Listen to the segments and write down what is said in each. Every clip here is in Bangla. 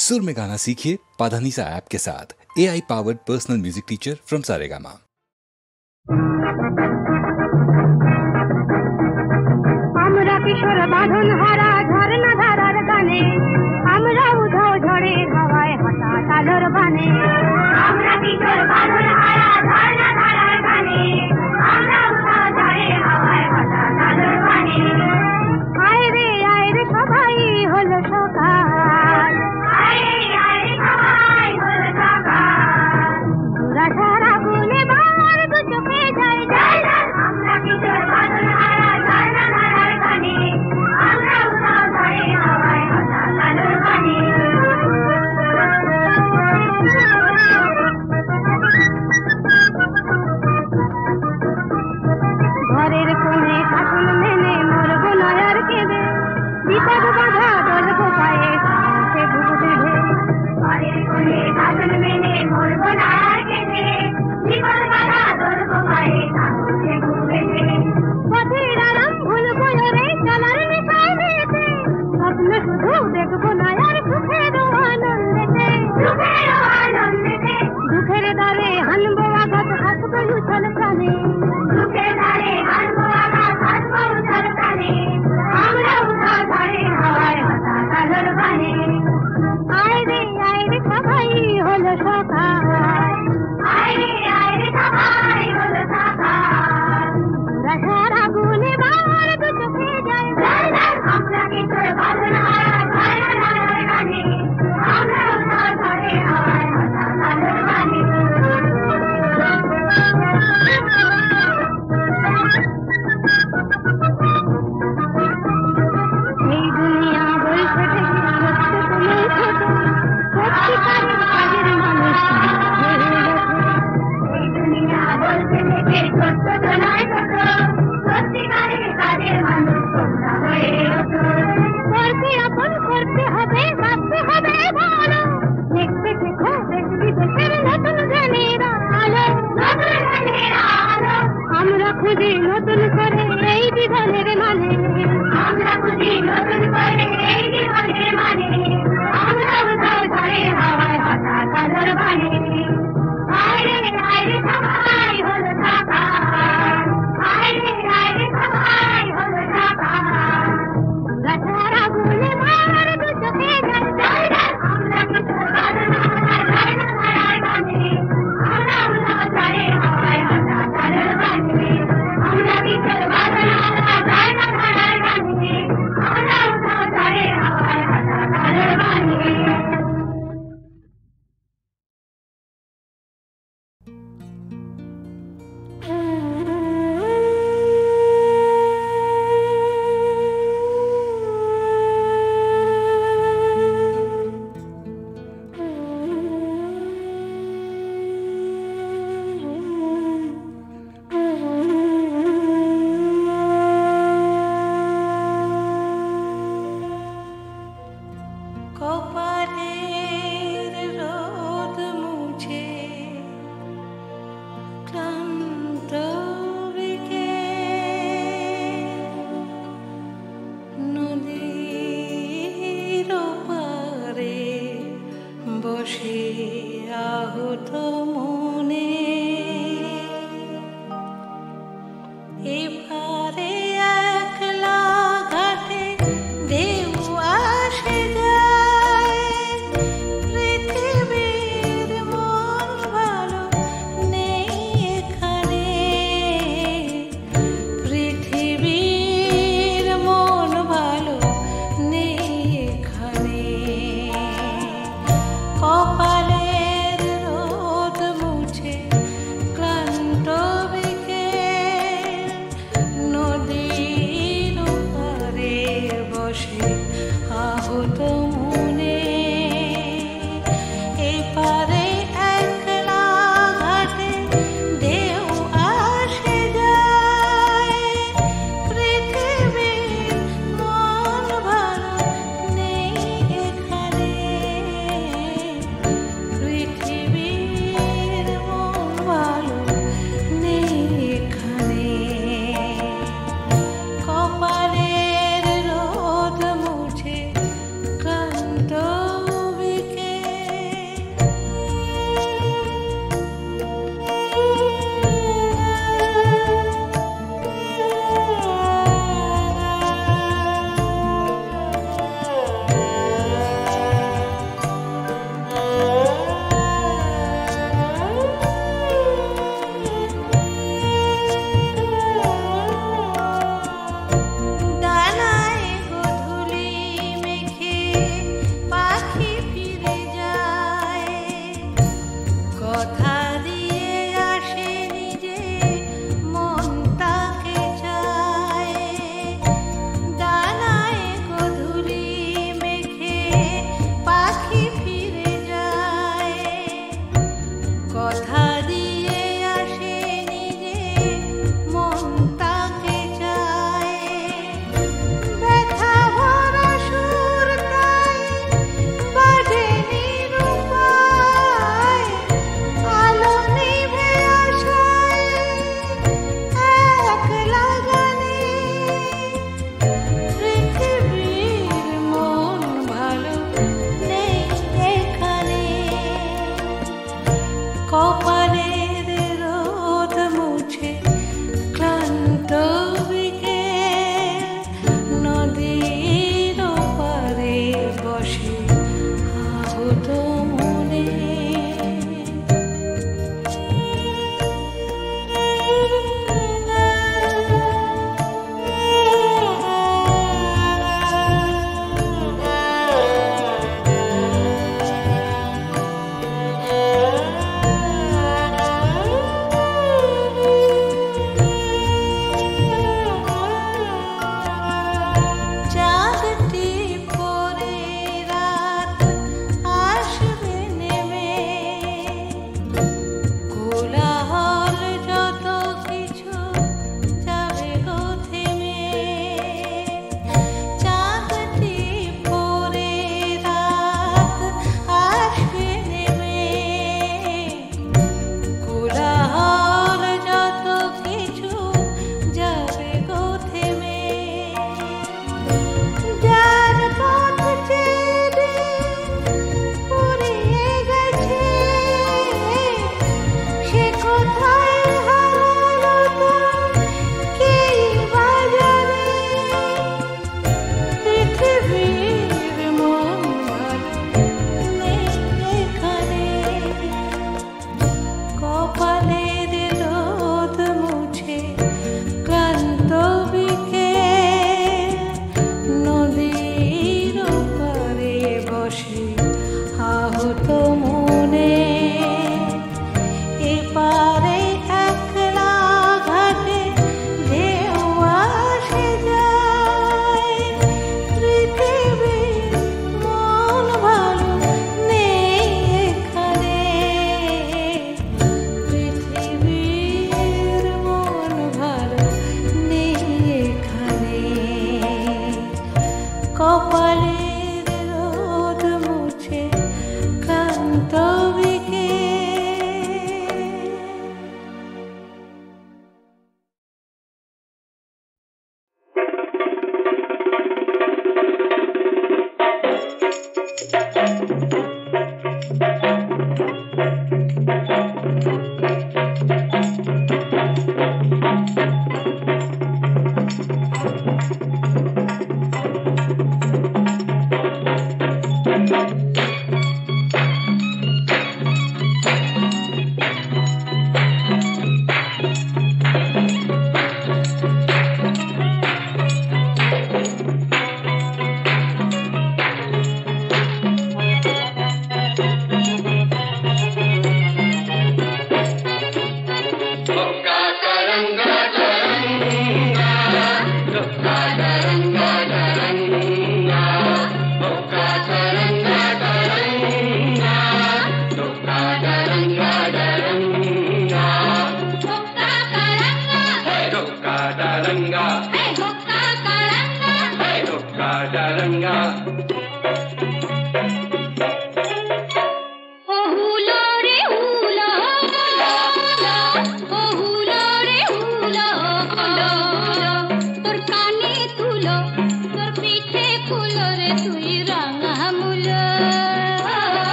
सुर में गाना सीखिए पाधानीसा ऐप के साथ। AI powered personal music teacher from Saregama. আমরা কিশোর বাঁধন হারা ঝর্ণা ধারার গানে, আমরা উধাও ঝড়ে হাওয়ায় হঠাৎ আলোর বানে। আমরা কিশোর বাঁধন হারা ঝর্ণা ধারার গানে, আমরা উধাও ঝড়ে হাওয়ায় হঠাৎ আলোর বানে। আয় রে সবাই হলো সকাল, আয় রে সবাই হলো সকাল। দুরাশার আগুনে বাবার দু চোখে যায় যায় যায়। আমরা কিশোর বাঁধন হারা ঝর্ণা ধারার গানে, আমরা উধাও ঝড়ে হাওয়ায় হঠাৎ আলোর বানে। ঘরের কোণে শাসন মেনে মরব নয়ার কেঁদে, বিপদ বাধা দলব পায়ে সে বুক বেঁধে। ঘরের কোণে শাসন মেনে মরব নয়ার কেঁদে, বিপদ বাধা দলব পায়ে সে বুক বেঁধে। পথের আরাম ভুলব রে চলার নেশায় মেতে, স্বপ্ন শুধু দেখব নয়ার সুখের আনন্দেতে, সুখের আনন্দেতে। দুঃখের দ্বারে হানব আঘাত হাসব উছল প্রাণে, দুঃখের দ্বারে হানব আঘাত হাসব উছল প্রাণে। আমরা উধাও ঝড়ে হাওয়ায় হঠাৎ আলোর বানে। আয় রে সবাই হলো সকাল, আয় রে সবাই হলো সকাল। দুরাশার আগুনে বাবার দু চোখে যায় যায় যায়। আমরা কিশোর বাঁধন হারা ঝর্ণা ধারার গানে, আমরা উধাও ঝড়ে হাওয়ায় হঠাৎ আলোর বানে। এই দুনিয়া বলছে সত্য তুমি ছোট, সত্যিকারের কাজের মানুষ হয়ে গেছে। এই দুনিয়া বলছে সত্য তো নয় ছোট, সত্যিকারের কাজের মানুষ তোমরা হয়ে ওঠো। করতে আপন করতে হবে, বাঁচতে হবে ভালো, দেখতে শেখো দেশ বিদেশের নতুন জ্ঞানের আলো, নতুন জ্ঞানের আলো। আমরা খুঁজি নতুন করে এই জীবনের মানে, আমরা খুঁজি নতুন করে এই জীবনের মানে। আমরা উধাও ঝড়ে হাওয়ায় হঠাৎ আলোর বানে। আয় রে সবাই হলো সকাল, আয় রে সবাই হলো সকাল। দুরাশার আগুনে বাবার দু চোখে যায় যায় যায়। আমরা কিশোর বাঁধন হারা ঝর্ণা ধারার গানে, আমরা উধাও ঝড়ে হাওয়ায় হঠাৎ আলোর বানে। আমরা কিশোর বাঁধন হারা ঝর্ণা ধারার গানে, আমরা উধাও ঝড়ে হাওয়ায় হঠাৎ আলোর বানে। কপালের রোদ মুছে ক্লান্ত নদীর পারে বসে আহত মনে, এপারে একলা ঘাটে ঢেউ আসে যায়। পৃথিবীর মন ভালো নেই এখানে, পৃথিবীর মন ভালো নেই এখানে। কপালের রোদ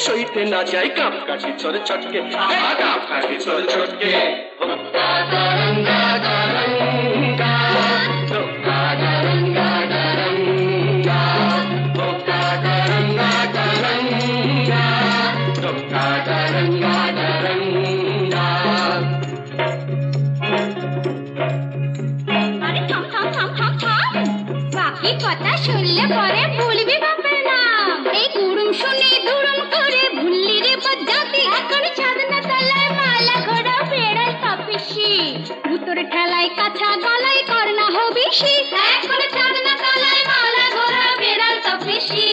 সইতে না যায় কাপ কাটি তোর ছটকে কাপ কাটি তোর ছটকে বাকি কথা শুনলে পরে ভুলবি বাপের নাম এই গুরুম শুনে দুরুম করে ভুললি রে বজ্জাতি এখন চাঁদনা তলায় মালা ঘোড়া বেড়াল তপিসি ভূতর ঠেলায় কাছা গলায় করনা হবিসি এখন চাঁদনা তলায় মালা ঘোড়া বেড়াল তপিসি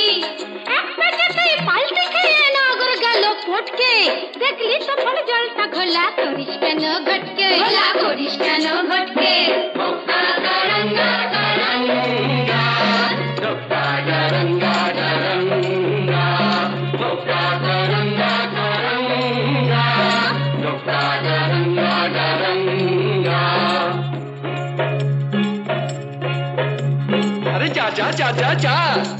এক পেটেতেই পাল্টে খেয়ে নগর গেল ফটকে দেখলি তো ফল জলটা খোলা করিস কেন ঘটকে খোলা করিস কেন ঘটকে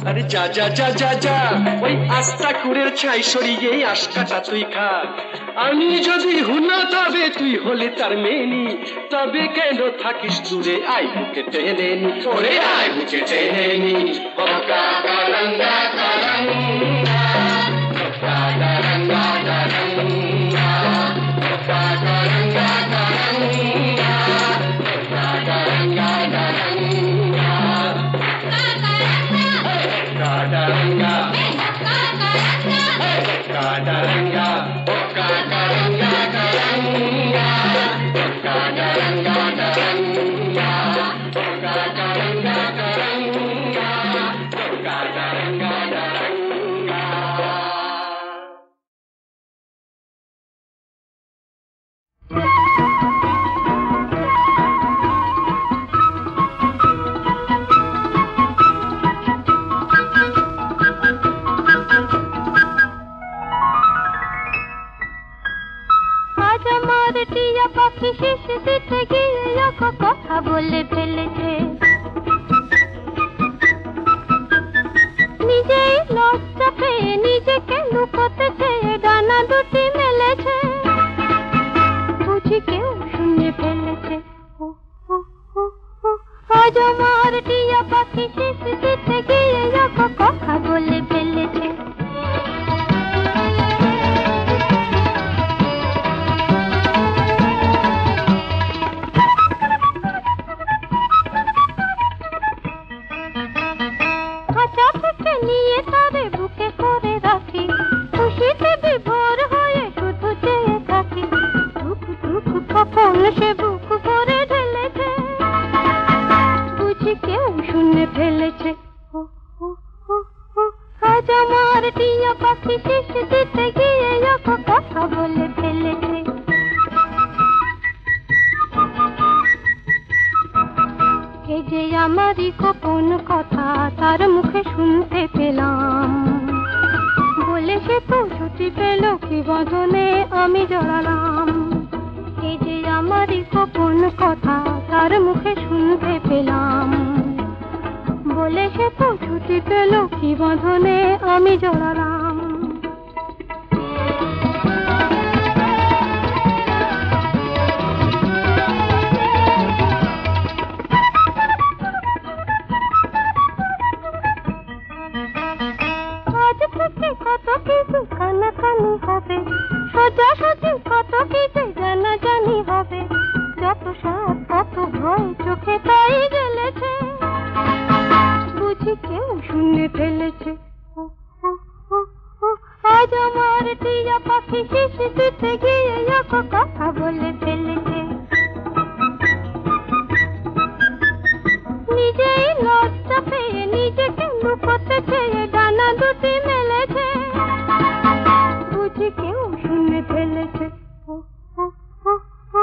আরে যা যা যা যা যা ওই আস্তা কুড়ের ছাই সরিয়ে আশকাটা তুই খা আমি যদি হুনা তবে তুই হলে তার মেনি তবে কেন থাকিস দূরে আই বুকে টেনে নি ওরে আই বুকে টেনে নি কথা বলে ফেলেছে নিজেই লজ্জা পেয়ে নিজেকে লুকোতেছে ডানা দুটি মেলেছে বুঝি কেউ শুনে ফেলেছে আজ আমার টিয়া পাখি শিশ দিতে গিয়ে কথা বলে ফেলেছে শুনে ফেলেছে। ও ও ও ও আজ আমার টিয়া পাখি শিশ দিতে গিয়ে কথা বলে ফেলেছে। এই যে আমারই গোপন কথা তার মুখে শুনতে পেলাম, বলে সে তো ছুটি পেল কি বদনে আমি জড়ালাম। এই যে আমারই গোপন কথা তার মুখে শুনতে পেলাম, বলে সে তো ছুটি পেল কি বদনে আমি জড়ালাম। কত কিছু কানাকানি হবে, সোজাসুজি কত কিছু জানাজানি হবে, যত সাপ কত ভয় চোখে তাই গেলেছে, বুঝি কেউ শুনে ফেলেছে। ও ও ও ও আজ আমার টিয়া পাখি শিশ দিতে গিয়ে কথা বলে ফেলেছে। নিজেই লজ্জা পেয়ে নিজেকে লুকোতে চেয়ে ডানা দুটি মেলেছে, বুঝি কেউ শুনে ফেলেছে। ও ও ও ও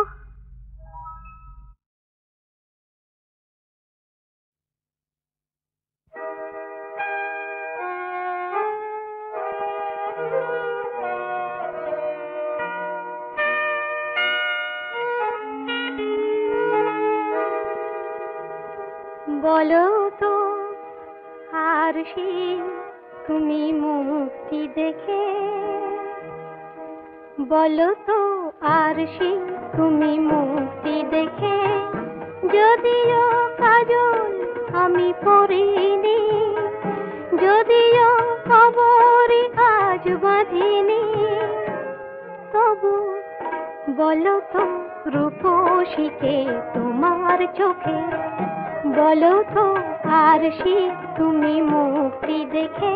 বলো তো আর তুমি মুক্তি দেখে, বলো তো আর তুমি মুক্তি দেখে, যদিও কাজল আমি পরিনি, যদিও খবরই আজ বাঁধিনি, তবু বলো তো রূপসীকে তোমার চোখে, বলো তো আর তুমি মুক্তি দেখে।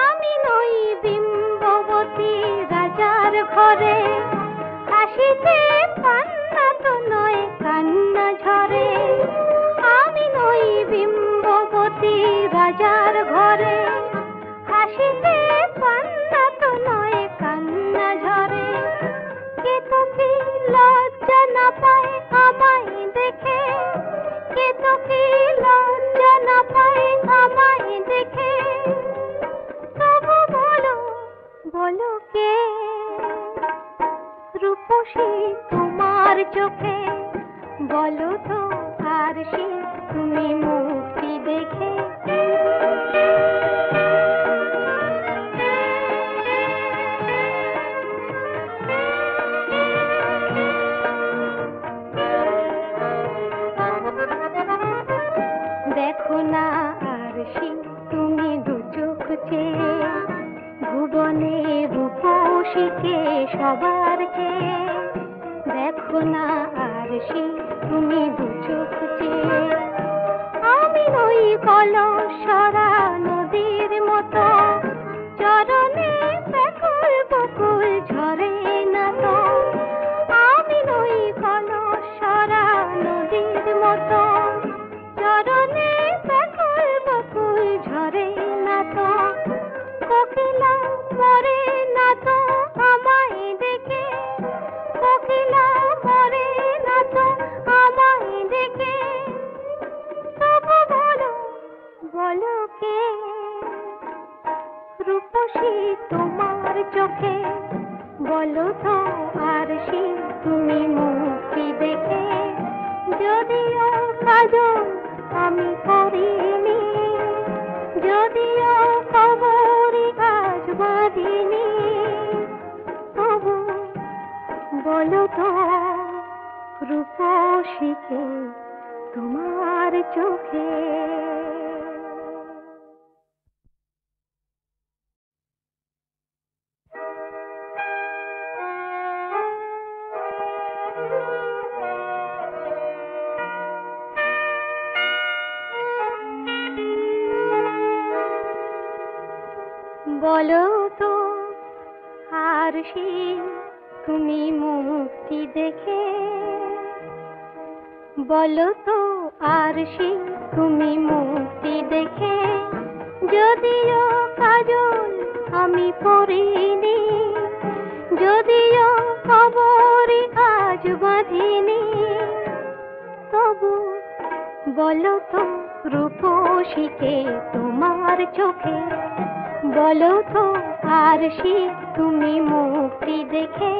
আমি নই বিম্ববতী রাজার ঘরে, হাসিতে পান্না তো নয় কান্না ঝরে। আমি নই বিম্ববতী রাজার ঘরে, হাসিতে পান্না তো নয় কান্না ঝরে। কে তো কি লজ্জা না পায় আমায় দেখে, কে তো কি লজ্জা না পায় আমায় দেখে, তবু বলো বলো কে রূপসী তোমার চোখে, বলো তো আর তুমি মুক্তি দেখে। দেখো না আর তুমি দু চোখ চেয়ে, ভুবনে রূপসীকে সবার চেয়ে, দেখো না আর তুমি দু চোখ চেয়ে। আমি নই কলসরা নদীর মতো, চরণে ব্যাকুল বকুল ঝরে না তো। আমি নই কলসরা নদীর মতো, চরণে ব্যাকুল বকুল ঝরে না তো। কোকিলা মরে না তো আমায় দেখে, কোকিলা মরে না তো আমায় দেখে, তবু বলো বলো কে রূপসী তোমার চোখে, বলো তো আর তুমি মুক্তি দেখে। যদিও কাজল আমি করিনি, যদিও খবরই আজ বাঁধিনি, তবু বলো তো রূপসীকে তোমার চোখে। বলো তো আর সে তুমি মুক্তি দেখে, বলো তো আর সে তুমি মুক্তি দেখে, যদিও কাজল আমি পরিনি, যদিও খবরে আজ বাঁধিনি, তবু বলো তো রূপসীকে তোমার চোখে, বলো তো আর সে তুমি মুক্তি দেখে।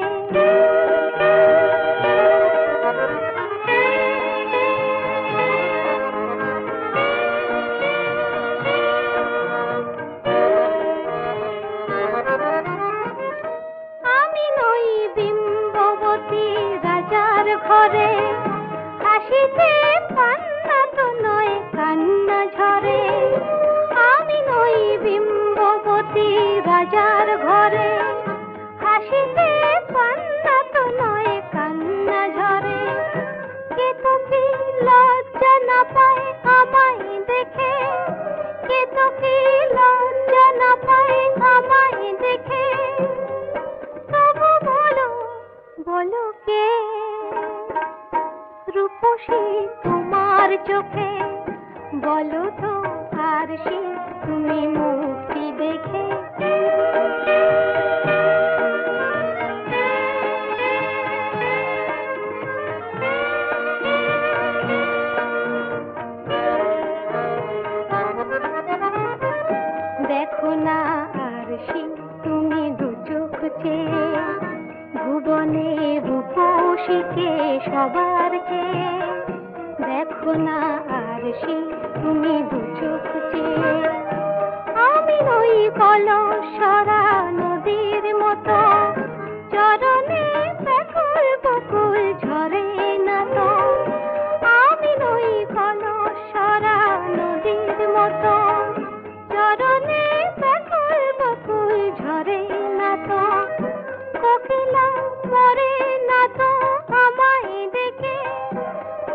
আমি নই বিম্ববতী রাজার ঘরে, হাসিতে কান্না তো নয় কান্না ঝরে, আমি নই বিম্ববতী রাজার ঘরে, হাসিতে কান্না তো নয় কান্না ঝরে, কে তো কি লজ্জা না পায় আমায় দেখে, কে তো কি লজ্জা না পায় আমায় দেখে, তবু বলো বলো কে রূপসী তোমার চোখে, বলো তো আর সে তুমি মুক্তি দেখে। দেখো না আর সে তুমি দু চোখ চেয়ে, ভুবনে রূপসীকে সবার চেয়ে, দেখো না আর সে তুমি দু চোখ চেয়ে, আমি নই কলসরা নদীর মতো, চরণে ব্যাকুল বকুল ঝরে না তো, আমি নই কলসরা নদীর মতো, চরণে ব্যাকুল বকুল ঝরে না তো, কোকিলা মরে না তো আমায় দেখে,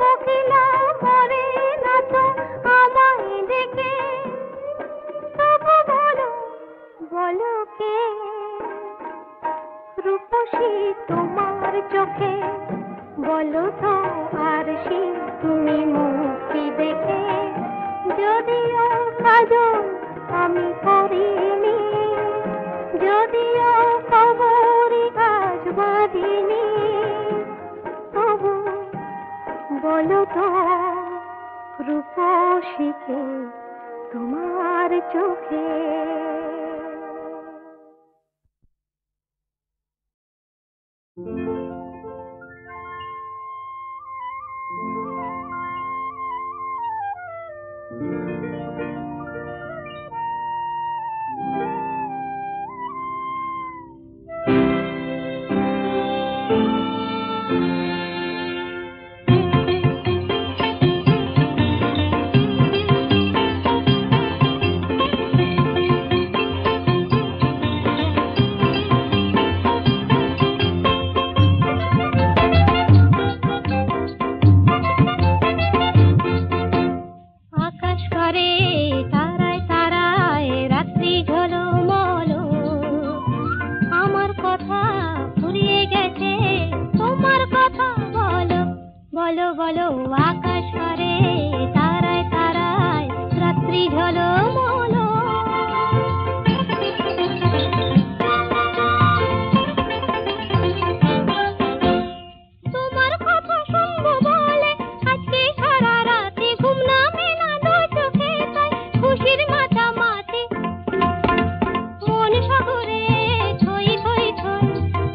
কোকিলা মরে না তো আমায় দেখে, তবু বলো বলো কে রূপসী তোমার চোখে, বলো তো আর সে তুমি মুক্তি দেখে, যদিও কাজল আমি করিনি, যদিও খবরে আজ বাঁধিনি, তবু বলো তো রূপসীকে তোমার চোখে।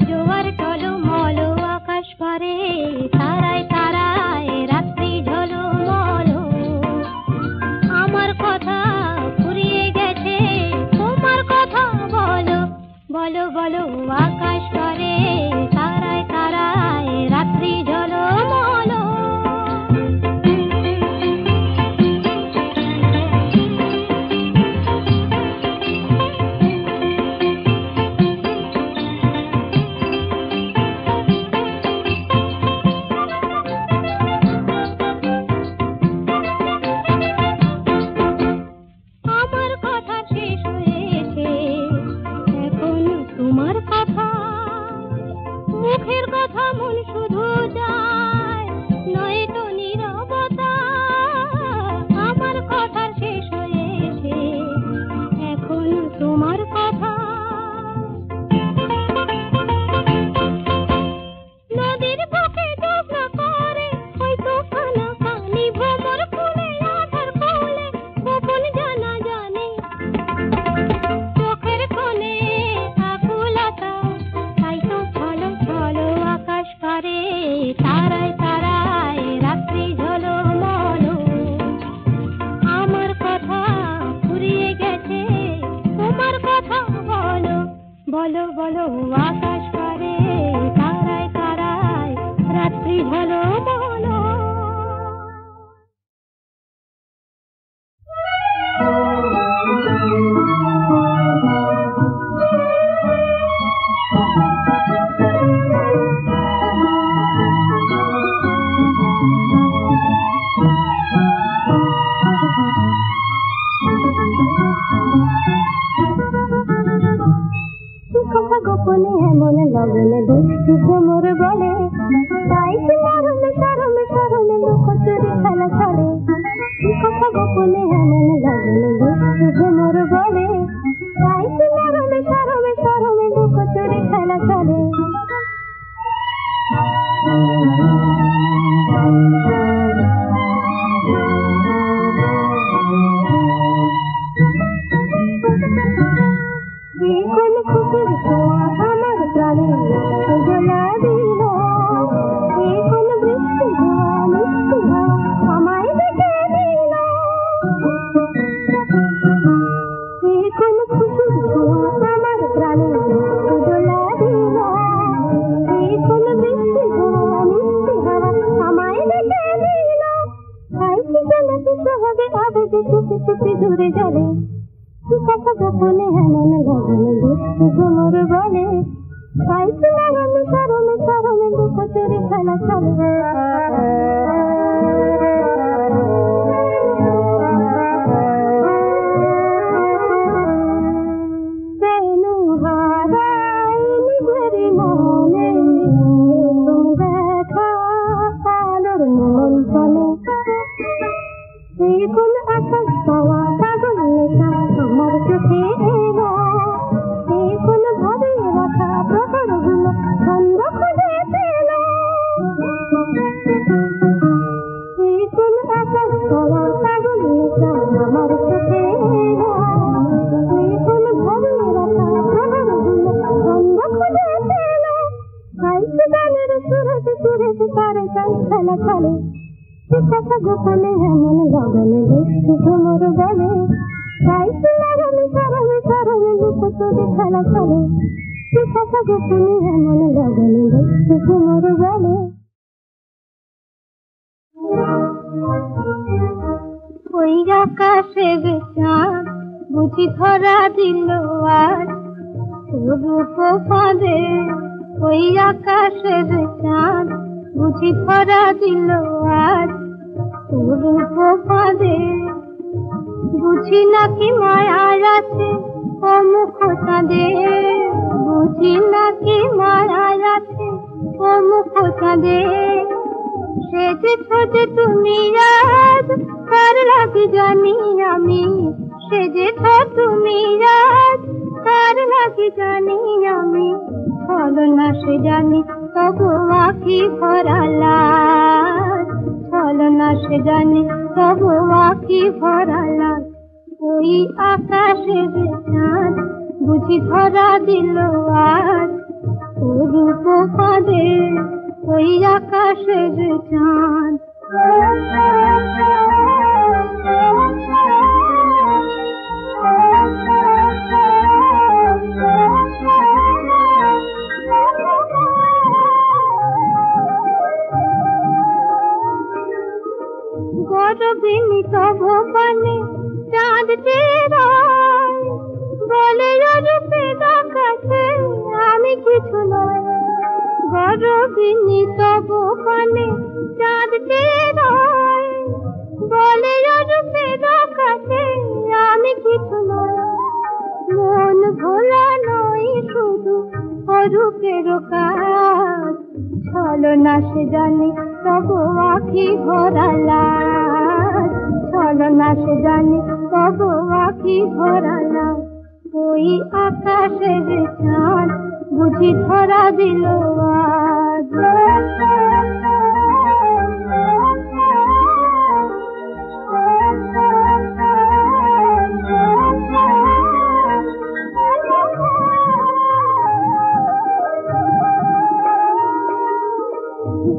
জোয়ার টলমল আকাশ পারে, তারায় তারায় রাত্রি বলো আকাশ পারে তারায় তারায় রাত্রি ঝলো বলো গোপনে এমন লগনে দুষ্টু ভ্রমর বলে তাই মরমে সরমে সরমে লুকোচুরি খেলা চলে কথা গোপনে এমন লগনে দুষ্টু ভ্রমর বলে তাই মরমে সরমে সরমে লুকোচুরি খেলা চলে ঘুরে যাবে কথা গোপনে এমন লগনে দুষ্টু ভ্রমর বলে তাই মরমে সরমে সরমে লুকোচুরি খেলা চলে আকাশ পাওয়া পাগল নেশা আমার চোখে এলো এই কোন ভাবে রাখা প্রহরগুলো ছন্দ খুঁজে পেল এই কোন আকাশ পাওয়া পাগল নেশা আমার চোখে এলো এই কোন ভাবে রাখা প্রহরগুলো ছন্দ খুঁজে পেল গাইছে গানের সুরেতে সুরেতে তারে গান খেলা চলে কথা গোপনে এমন লগনে দুষ্টু ভ্রমর বলে তাই মরমে সরমে সরমে লুকোচুরি খেলা চলে কথা গোপনে এমন লগনে দুষ্টু ভ্রমর বলে ওই আকাশের চাঁদ বুঝি ধরা দিল আজ রূপ ফাঁদে ওই আকাশের চাঁদ বুঝি ধরা দিল আজ রূপ ফাঁদে বুঝি নাকি মায়া আছে ও মুখ চাঁদে বুঝি নাকি মায়া আছে ও মুখ চাঁদে সেজেছ যে তুমি আজ কার লাগে জানি আমি সেজেছ তুমি আজ কার লাগে জানি আমি চলো না সে জানি তবু আঁখি ভরা লাজ চলো না সে জানি তবু আঁখি ভরা লাজ ওই আকাশের চাঁদ বুঝি ধরা দিল আজ ও রূপ ফাঁদে ওই আকাশের চাঁদ গরবিনী তব পানে চাঁদ চেরায় বলে রূপে দেখাচ্ছে আমি কিছু নয় গরবিনী তব পানে চাঁদ চেরায় বলে রূপে দেখাচ্ছে আমি কিছু নয় মন ভোলা নয় শুধু অরূপের কাজ চলো না সে জানি তবু আঁখি ভরা লাজ চলো না সে জানি তবু আঁখি ভরা লাজ ওই আকাশের চাঁদ বুঝি ধরা দিল আজ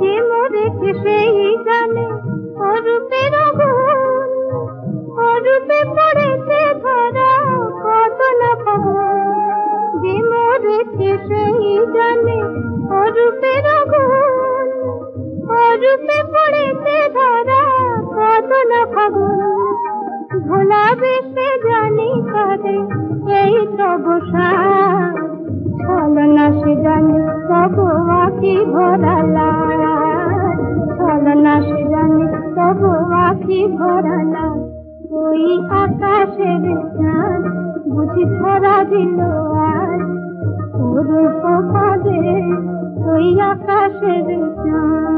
যে মরেছে সেই জানে অরূপের আগুন অরূপে পড়েছে ধরা কত না খবর যে মরেছে দেখে সেই জানে অরূপের গুণ, অরূপে পড়েছে ধরা কত না ফাগুন। ভোলা বেশে জানি কাঁদে এই তব সাজ, ছলনা সে জানি তব আঁখি ভরা লাল, ছলনা সে জানি তব আঁখি ভরা লাল। ওই আকাশের চাঁদ বুঝি ধরা দিল আজ, অরূপ পাবে ওই আকাশের চাঁদ।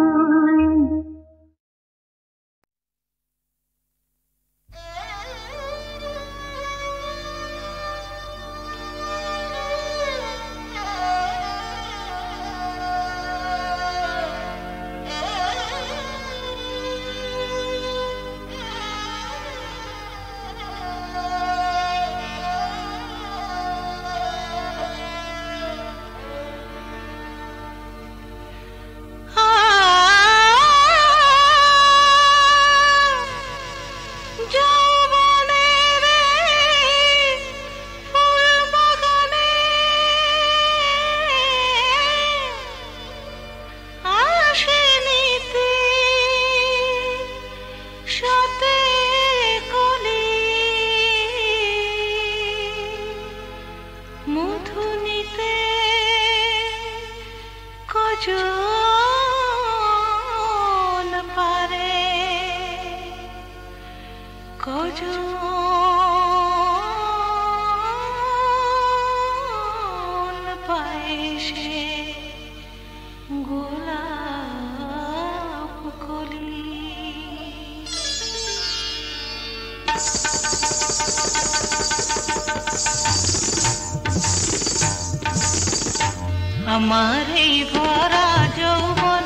আমার এই ভরা যৌবন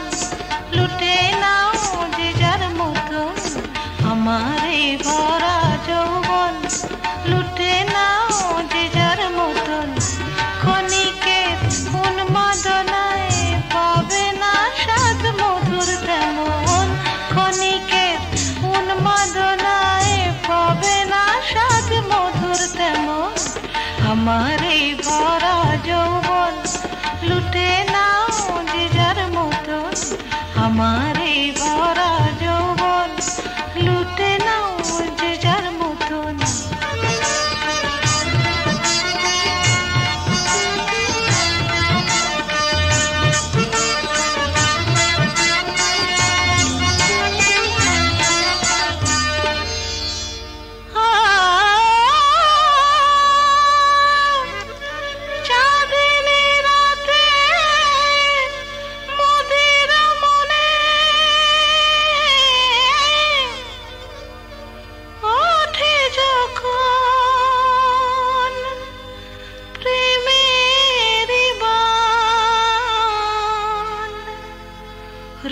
লুটে নাও যে যার মতন, আমার এই ভরা যৌবন লুটে নাও যে যার মতন। ক্ষণিকের উন্মাদনায় পাবে না স্বাদ মধুর তেমন, ক্ষণিকের উন্মাদনায় পাবে না স্বাদ মধুর তেমন। আমার এই ভরা যৌবন লুটে নাও যে যার মতন, আমার এই ভরা যৌবন লুটে নাও যে যার মতন।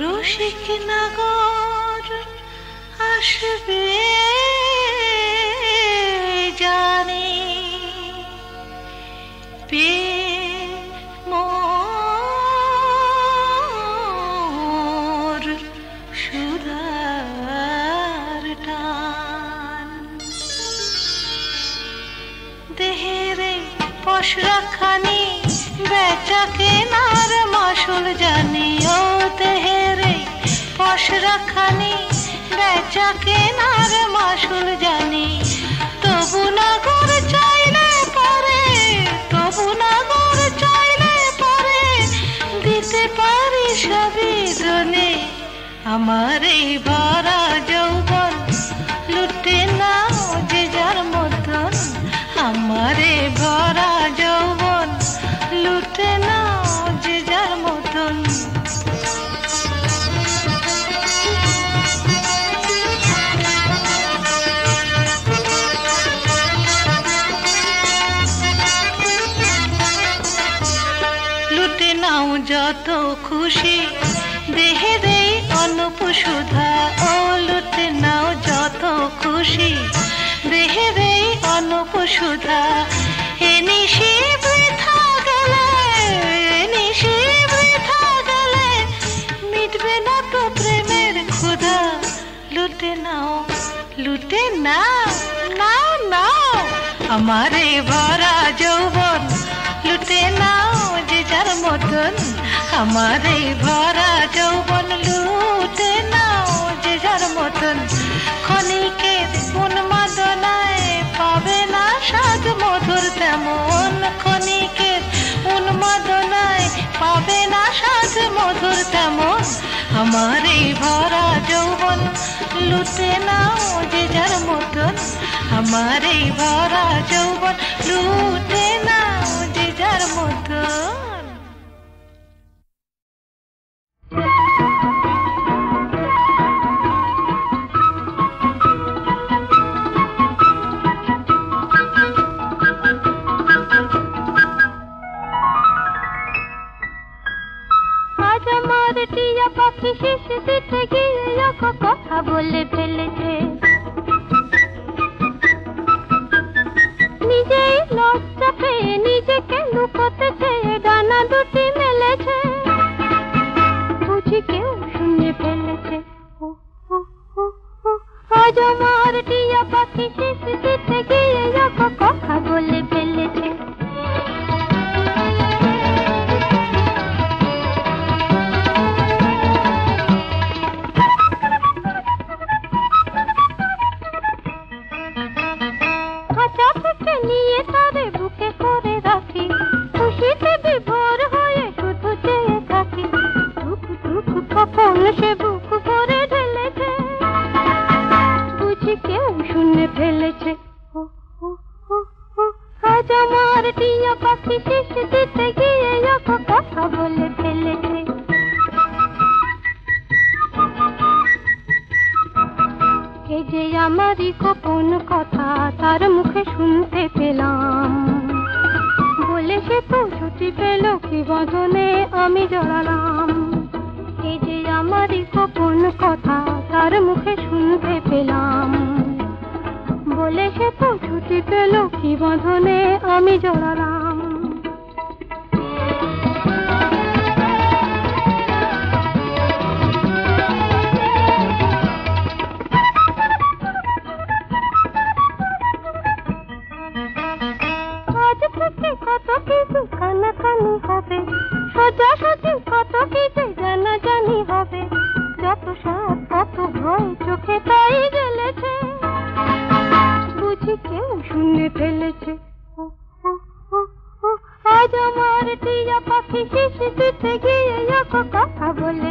রসিক নগর আসবে জানি, পে মোর সুধার টান। দেহেরে পশরাখানি বেচা কেনার মাসুল জানি, ও দেহেরে পশরাখানি বেচা কেনার মাসুল জানি। তবু নগর চাইলে পারে, তবু নগর চাইলে পারে দিতে পারি সবই দনে। আমার এই ভরা যৌবন লুটে নাও যে যার মতন, আমার এই ভরা যৌবন লুটে নাও যে যার মতন। লুটে নাও যত খুশি দেহে দেই অনুপ সুধা, ও লুটে নাও যত খুশি দেহে দেই অনুপ সুধা। এ নিশি বৃথা গেলে, এ নিশি বৃথা গেলে মিটবে না তো প্রেমের ক্ষুধা। লুটে নাও, লুটে নাও, নাও নাও আমার এই ভরা যৌবন লুটে নাও মতন আমার এই ভরা যৌবন লুটে নাও যে যার মতন ক্ষণিকের উন্মাদনায় পাবে না স্বাদ মধুর তেমন ক্ষণিকের উন্মাদনায় পাবে না স্বাদ মধুর তেমন আমার এই ভরা যৌবন লুটে নাও যে যার মতন আমার এই ভরা যৌবন লুটে নাও যে যার মতন আজ আমার টিয়া পাখি শেষ দিতে গিয়ে কথা বলে ফেলেছে নিজেই লজ্জা পেয়ে নিজেকে লুকোতে চেয়ে ডানা দুটি মেলেছে বুঝি কেউ শুনে ফেলেছে আজ আমার টিয়া পাখি শেষ দিতে গিয়ে কথা বলে ফেলেছে নিয়ে তারে বুকে করে রাখি খুশিতে বিভোর হয়ে শুধু চেয়ে থাকি ধুক ধুক কখন সে বুক ভরে ঢেলেছে বুঝি কেউ শুনে ফেলেছে আজ আমার টিয়া পাখি শেষ দিতে গিয়ে কথা বলে ফেলেছে এই যে আমারই গোপন কথা তার মুখে শুনতে পেলাম বলে সে তো ছুটি পেল কি বাঁধনে আমি জড়ালাম এই যে আমারই গোপন কথা তার মুখে শুনতে পেলাম বলে সে তো ছুটি পেল কি বাঁধনে আমি জড়ালাম কত কিছু কানাকানি হবে সোজাসুজি কত কিছু জানাজানি হবে যত সাপ কত ভয় চোখে তাই গেলেছে বুঝি কেউ শুনে ফেলেছে আজ আমার টিয়া পাখি শেষ দিতে গিয়ে কথা বলে